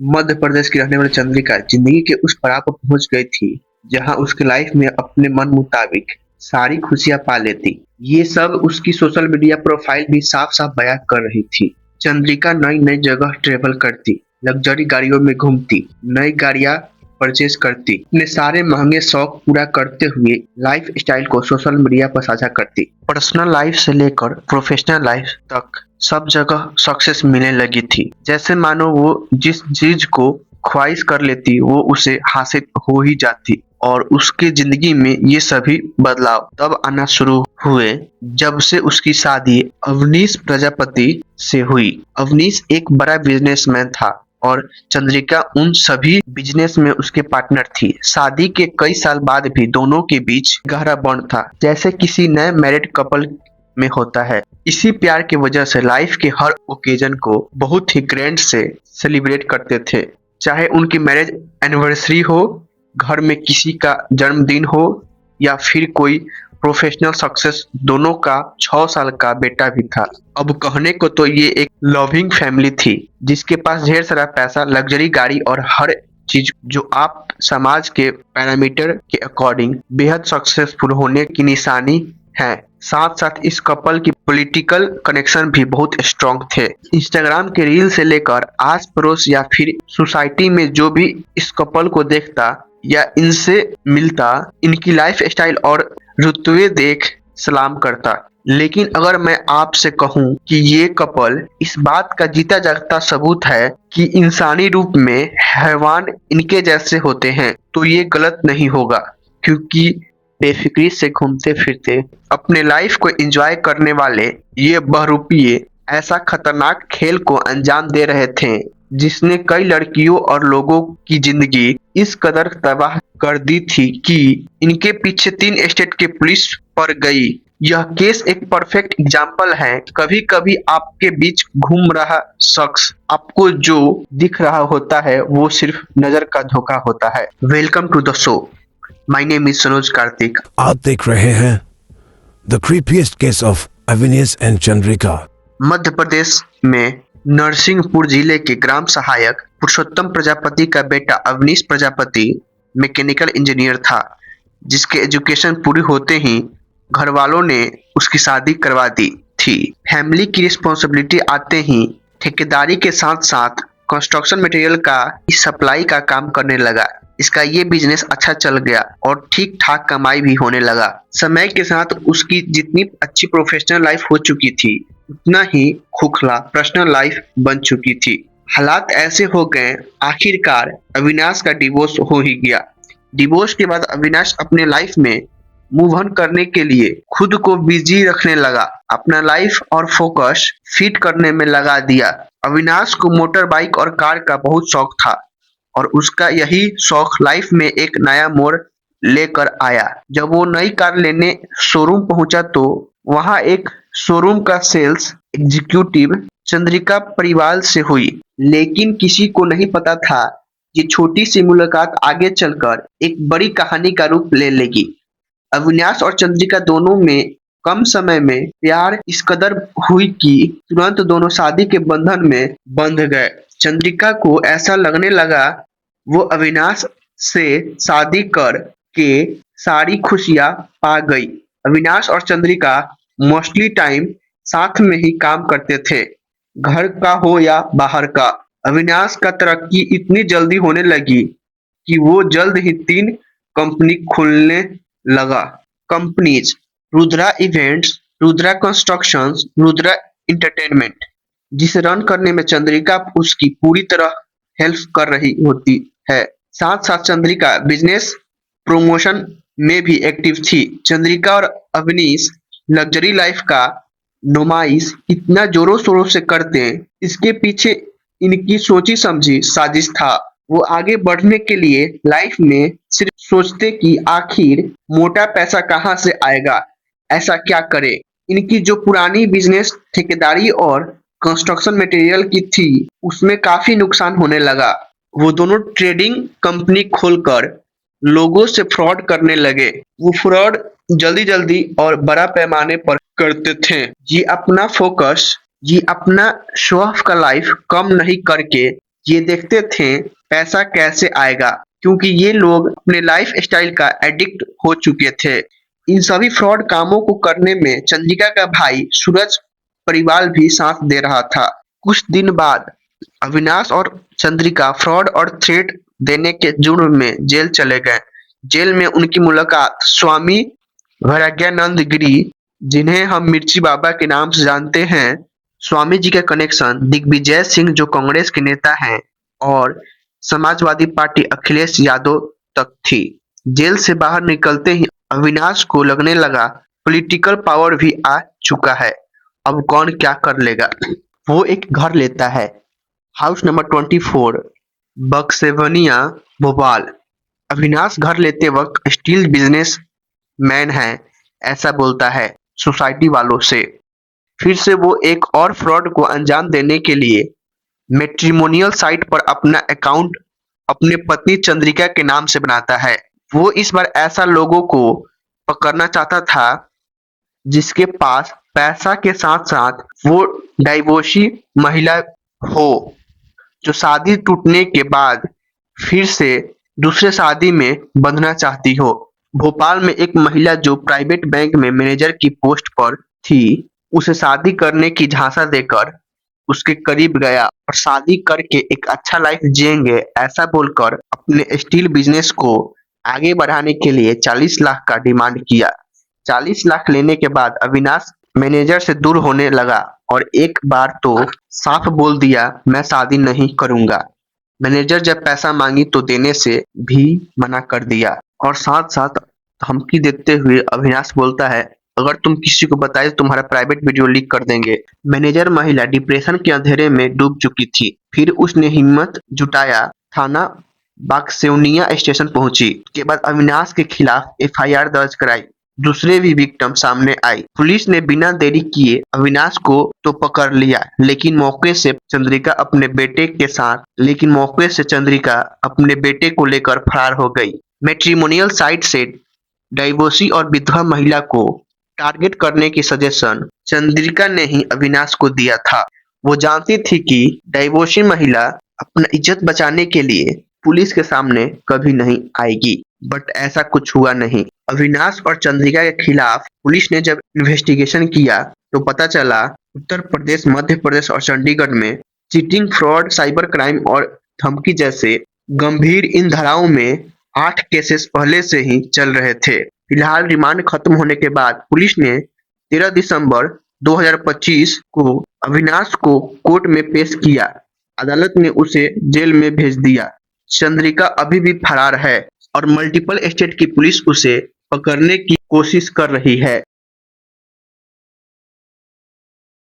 मध्य प्रदेश की रहने वाली चंद्रिका जिंदगी के उस पड़ाव पर पहुंच गई थी जहां उसके लाइफ में अपने मन मुताबिक सारी खुशियां पा लेती। ये सब उसकी सोशल मीडिया प्रोफाइल भी साफ साफ बयां कर रही थी। चंद्रिका नई नई जगह ट्रेवल करती, लग्जरी गाड़ियों में घूमती, नई गाड़ियां परचेज करती, अपने सारे महंगे शौक पूरा करते हुए लाइफ स्टाइल को सोशल मीडिया पर साझा करती। पर्सनल लाइफ से लेकर प्रोफेशनल लाइफ तक सब जगह सक्सेस मिलने लगी थी। जैसे मानो वो जिस चीज को ख्वाहिश कर लेती वो उसे हासिल हो ही जाती। और उसके जिंदगी में ये सभी बदलाव तब आना शुरू हुए जब से उसकी शादी अवनीश प्रजापति से हुई। अवनीश एक बड़ा बिजनेसमैन था और चंद्रिका उन सभी बिजनेस में उसके पार्टनर थी। शादी के कई साल बाद भी दोनों के बीच गहरा बॉन्ड था, जैसे किसी नए मैरिड कपल में होता है। इसी प्यार की वजह से लाइफ के हर ओकेजन को बहुत ही ग्रैंड से सेलिब्रेट करते थे, चाहे उनकी मैरिज एनिवर्सरी हो, घर में किसी का जन्मदिन हो या फिर कोई प्रोफेशनल सक्सेस। दोनों का 6 साल का बेटा भी था। अब कहने को तो ये एक लविंग फैमिली थी जिसके पास ढेर सारा पैसा, लग्जरी गाड़ी और हर चीज जो आप समाज के पैरामीटर के अकॉर्डिंग बेहद सक्सेसफुल होने की निशानी है। साथ साथ इस कपल की पॉलिटिकल कनेक्शन भी बहुत स्ट्रॉन्ग थे। इंस्टाग्राम के रील से लेकर आस पड़ोस या फिर सोसाइटी में जो भी इस कपल को देखता या इनसे मिलता, इनकी लाइफ स्टाइल और रुतबे देख सलाम करता। लेकिन अगर मैं आपसे कहूं कि ये कपल इस बात का जीता जागता सबूत है कि इंसानी रूप में हैवान इनके जैसे होते हैं, तो ये गलत नहीं होगा, क्योंकि बेफिक्री से घूमते फिरते अपने लाइफ को एंजॉय करने वाले ये बहरूपिये ऐसा खतरनाक खेल को अंजाम दे रहे थे जिसने कई लड़कियों और लोगों की जिंदगी इस कदर तबाह कर दी थी कि इनके पीछे 3 स्टेट के पुलिस पड़ गई। यह केस एक परफेक्ट एग्जाम्पल है। कभी कभी आपके बीच घूम रहा शख्स आपको जो दिख रहा होता है वो सिर्फ नजर का धोखा होता है। Welcome to the show. My name is Sanoj Kartik. आप देख रहे हैं the creepiest case of Avinesh and Chandrika. Madhya Pradesh में नरसिंहपुर जिले के ग्राम सहायक पुरुषोत्तम प्रजापति का बेटा अवनीश प्रजापति मैकेनिकल इंजीनियर था, जिसके एजुकेशन पूरी होते ही घर वालों ने उसकी शादी करवा दी थी। फैमिली की रिस्पॉन्सिबिलिटी आते ही ठेकेदारी के साथ साथ कंस्ट्रक्शन मटेरियल का सप्लाई का काम करने लगा। इसका ये बिजनेस अच्छा चल गया और ठीक ठाक कमाई भी होने लगा। समय के साथ उसकी जितनी अच्छी प्रोफेशनल लाइफ हो चुकी थी उतना ही खोखला पर्सनल लाइफ बन चुकी थी। हालात ऐसे हो गए, आखिरकार अविनाश का डिवोर्स हो ही गया। डिवोर्स के बाद अविनाश अपने लाइफ में मूव ऑन करने के लिए खुद को बिजी रखने लगा, अपना लाइफ और फोकस फिट करने में लगा दिया। अविनाश को मोटर बाइक और कार का बहुत शौक था और उसका यही शौक लाइफ में एक नया मोड़ लेकर आया। जब वो नई कार लेने शोरूम पहुंचा तो वहां एक शोरूम का सेल्स एग्जीक्यूटिव चंद्रिका परिवार से हुई, लेकिन किसी को नहीं पता था ये छोटी सी मुलाकात आगे चलकर एक बड़ी कहानी का रूप ले लेगी। अविनाश और चंद्रिका दोनों में कम समय में प्यार इस कदर हुई कि तुरंत दोनों शादी के बंधन में बंध गए। चंद्रिका को ऐसा लगने लगा वो अविनाश से शादी कर के सारी खुशियां पा गई। अविनाश और चंद्रिका मोस्टली टाइम साथ में ही काम करते थे, घर का हो या बाहर का। अविनाश का तरक्की इतनी जल्दी होने लगी कि वो जल्द ही 3 कंपनी खोलने लगा। Companies Rudra events, Rudra constructions, Rudra entertainment, जिसे रन करने में चंद्रिका उसकी पूरी तरह हेल्प कर रही होती है। साथ साथ चंद्रिका बिजनेस प्रमोशन में भी एक्टिव थी। चंद्रिका और अवनीश लग्जरी लाइफ का नुमाइश इतना जोरों शोरों से करते हैं, इसके पीछे इनकी सोची समझी साजिश था। वो आगे बढ़ने के लिए लाइफ में सिर्फ सोचते कि आखिर मोटा पैसा कहाँ से आएगा, ऐसा क्या करे। इनकी जो पुरानी बिजनेस ठेकेदारी और कंस्ट्रक्शन मटेरियल की थी उसमें काफी नुकसान होने लगा। वो दोनों ट्रेडिंग कंपनी खोलकर लोगों से फ्रॉड करने लगे। वो फ्रॉड जल्दी जल्दी और बड़ा पैमाने पर करते थे। ये अपना फोकस, ये अपना शो ऑफ का लाइफ कम नहीं करके ये देखते थे पैसा कैसे आएगा, क्योंकि ये लोग अपने लाइफ स्टाइल का एडिक्ट हो चुके थे। इन सभी फ्रॉड कामों को करने में चंद्रिका का भाई सूरज परिवार भी साथ दे रहा था। कुछ दिन बाद अविनाश और चंद्रिका फ्रॉड और थ्रेट देने के जुर्म में जेल चले गए। जेल में उनकी मुलाकात स्वामी वैराग्यानंद गिरी, जिन्हें हम मिर्ची बाबा के नाम से जानते हैं, स्वामी जी का कनेक्शन दिग्विजय सिंह जो कांग्रेस के नेता हैं और समाजवादी पार्टी अखिलेश यादव तक थी। जेल से बाहर निकलते ही अविनाश को लगने लगा पॉलिटिकल पावर भी आ चुका है, अब कौन क्या कर लेगा। वो एक घर लेता है, हाउस नंबर 24, बक्सेवनिया, भोपाल। अविनाश घर लेते वक्त स्टील बिजनेस मैन है ऐसा बोलता है सोसाइटी वालों से। फिर से वो एक और फ्रॉड को अंजाम देने के लिए मैट्रिमोनियल साइट पर अपना अकाउंट अपने पत्नी चंद्रिका के नाम से बनाता है। वो इस बार ऐसा लोगों को पकड़ना चाहता था जिसके पास पैसा के साथ साथ वो डाइवोर्सी महिला हो, जो शादी टूटने के बाद फिर से दूसरे शादी में बंधना चाहती हो। भोपाल में एक महिला जो प्राइवेट बैंक में मैनेजर की पोस्ट पर थी, उसे शादी करने की झांसा देकर उसके करीब गया और शादी करके एक अच्छा लाइफ जिएंगे ऐसा बोलकर अपने स्टील बिजनेस को आगे बढ़ाने के लिए 40 लाख का डिमांड किया। 40 लाख लेने के बाद अविनाश मैनेजर से दूर होने लगा और एक बार तो साफ बोल दिया मैं शादी नहीं करूंगा। मैनेजर जब पैसा मांगी तो देने से भी मना कर दिया और साथ साथ धमकी देते हुए अविनाश बोलता है अगर तुम किसी को बताए तो तुम्हारा प्राइवेट वीडियो लीक कर देंगे। मैनेजर महिला डिप्रेशन के अंधेरे में डूब चुकी थी। फिर उसने हिम्मत जुटाया, थाना बाक्सेवनिया स्टेशन पहुंची। के बाद अविनाश के खिलाफ एफआईआर दर्ज कराई। दूसरे भी विक्टिम सामने आई। पुलिस ने बिना देरी किए अविनाश को तो पकड़ लिया, लेकिन मौके से चंद्रिका अपने बेटे को लेकर फरार हो गई। मैट्रिमोनियल साइट से डाइवोर्सी और विधवा महिला को टारगेट करने की सजेशन चंद्रिका ने ही अविनाश को दिया था। वो जानती थी कि डाइवोर्सी महिला अपना इज्जत बचाने के लिए पुलिस के सामने कभी नहीं आएगी, बट ऐसा कुछ हुआ नहीं। अविनाश और चंद्रिका के खिलाफ पुलिस ने जब इन्वेस्टिगेशन किया तो पता चला उत्तर प्रदेश, मध्य प्रदेश और चंडीगढ़ में चीटिंग, फ्रॉड, साइबर क्राइम और धमकी जैसे गंभीर इन धाराओं में 8 केसेस पहले से ही चल रहे थे। फिलहाल रिमांड खत्म होने के बाद पुलिस ने 13 दिसंबर 2025 को अविनाश को कोर्ट में पेश किया। अदालत ने उसे जेल में भेज दिया। चंद्रिका अभी भी फरार है और मल्टीपल स्टेट की पुलिस उसे पकड़ने की कोशिश कर रही है।